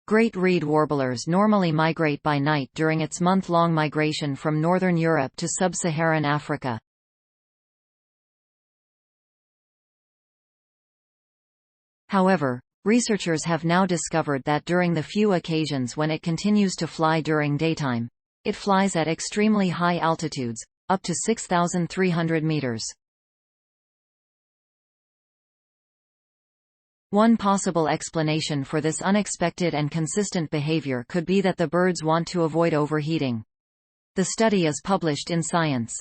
Great reed warblers normally migrate by night during its month-long migration from northern Europe to Sub-Saharan Africa. However, researchers have now discovered that during the few occasions when it continues to fly during daytime, it flies at extremely high altitudes, up to 6,300 meters. One possible explanation for this unexpected and consistent behavior could be that the birds want to avoid overheating. The study is published in Science.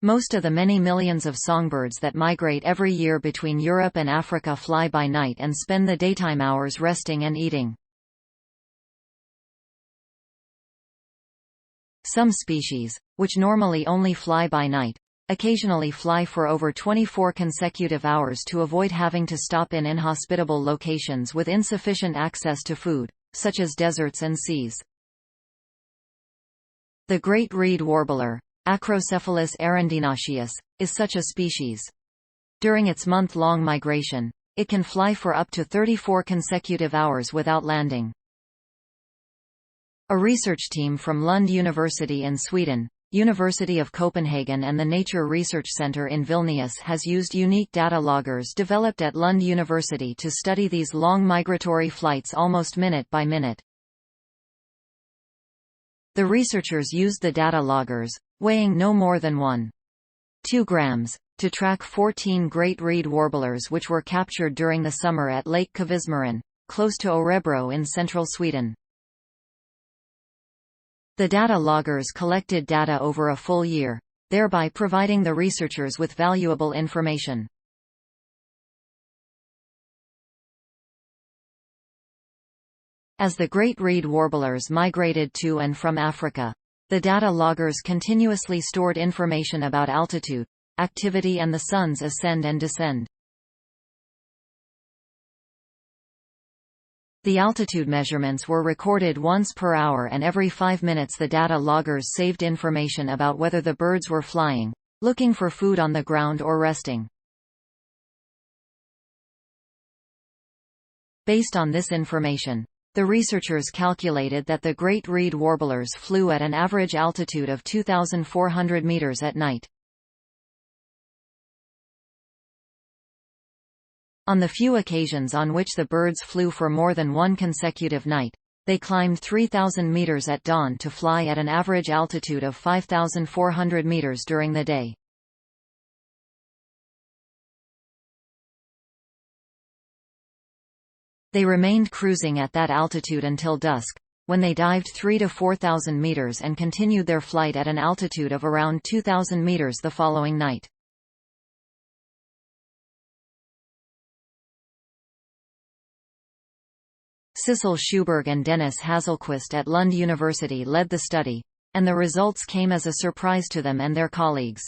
Most of the many millions of songbirds that migrate every year between Europe and Africa fly by night and spend the daytime hours resting and eating. Some species, which normally only fly by night, occasionally fly for over 24 consecutive hours to avoid having to stop in inhospitable locations with insufficient access to food, such as deserts and seas. The great reed warbler, Acrocephalus arundinaceus, is such a species. During its month-long migration, it can fly for up to 34 consecutive hours without landing. A research team from Lund University in Sweden, University of Copenhagen and the Nature Research Center in Vilnius has used unique data loggers developed at Lund University to study these long migratory flights almost minute by minute. The researchers used the data loggers, weighing no more than 1.2 grams, to track 14 great reed warblers which were captured during the summer at Lake Kvismaren, close to Örebro in central Sweden. The data loggers collected data over a full year, thereby providing the researchers with valuable information. As the great reed warblers migrated to and from Africa, the data loggers continuously stored information about altitude, activity and the sun's ascend and descend. The altitude measurements were recorded once per hour, and every 5 minutes the data loggers saved information about whether the birds were flying, looking for food on the ground or resting. Based on this information, the researchers calculated that the great reed warblers flew at an average altitude of 2,400 meters at night. On the few occasions on which the birds flew for more than one consecutive night, they climbed 3,000 meters at dawn to fly at an average altitude of 5,400 meters during the day. They remained cruising at that altitude until dusk, when they dived 3,000 to 4,000 meters and continued their flight at an altitude of around 2,000 meters the following night. Sissel Sjöberg and Dennis Hasselquist at Lund University led the study, and the results came as a surprise to them and their colleagues.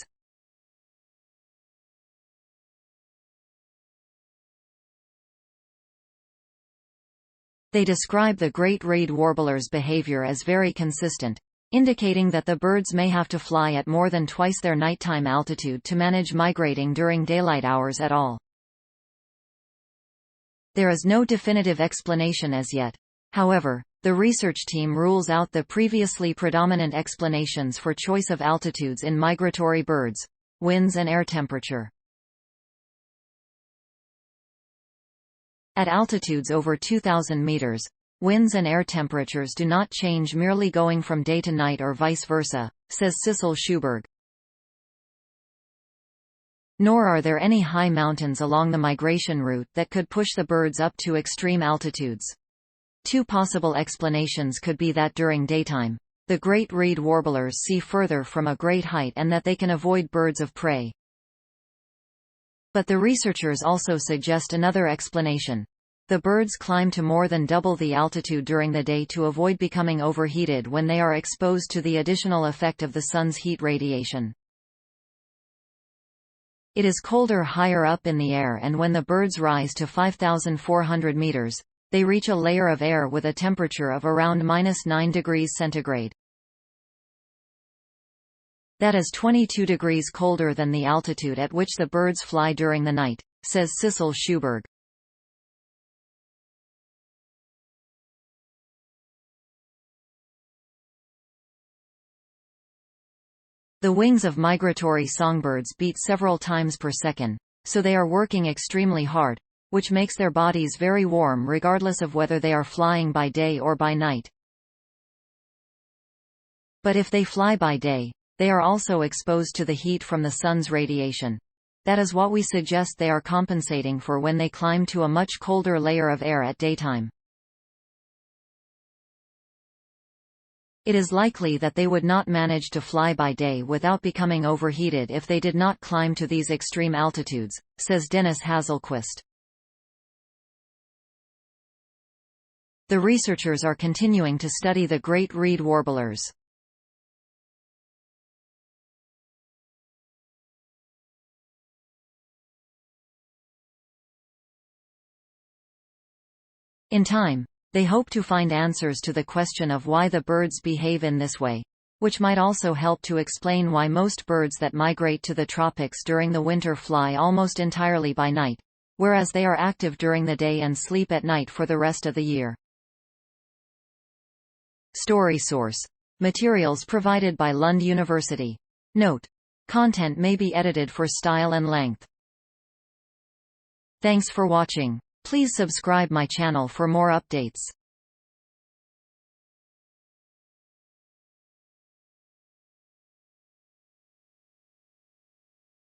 They describe the great reed warbler's behavior as very consistent, indicating that the birds may have to fly at more than twice their nighttime altitude to manage migrating during daylight hours at all. There is no definitive explanation as yet. However, the research team rules out the previously predominant explanations for choice of altitudes in migratory birds: winds and air temperature. At altitudes over 2,000 meters, winds and air temperatures do not change merely going from day to night or vice versa, says Sissel Sjöberg. Nor are there any high mountains along the migration route that could push the birds up to extreme altitudes. Two possible explanations could be that during daytime, the great reed warblers see further from a great height and that they can avoid birds of prey. But the researchers also suggest another explanation. The birds climb to more than double the altitude during the day to avoid becoming overheated when they are exposed to the additional effect of the sun's heat radiation. It is colder higher up in the air, and when the birds rise to 5,400 meters, they reach a layer of air with a temperature of around -9 degrees centigrade. That is 22 degrees colder than the altitude at which the birds fly during the night, says Sissel Sjöberg. The wings of migratory songbirds beat several times per second, so they are working extremely hard, which makes their bodies very warm regardless of whether they are flying by day or by night. But if they fly by day, they are also exposed to the heat from the sun's radiation. That is what we suggest they are compensating for when they climb to a much colder layer of air at daytime. It is likely that they would not manage to fly by day without becoming overheated if they did not climb to these extreme altitudes, says Dennis Hasselquist. The researchers are continuing to study the great reed warblers. In time, they hope to find answers to the question of why the birds behave in this way, which might also help to explain why most birds that migrate to the tropics during the winter fly almost entirely by night, whereas they are active during the day and sleep at night for the rest of the year. Story source. Materials provided by Lund University. Note: content may be edited for style and length. Thanks for watching. Please subscribe my channel for more updates.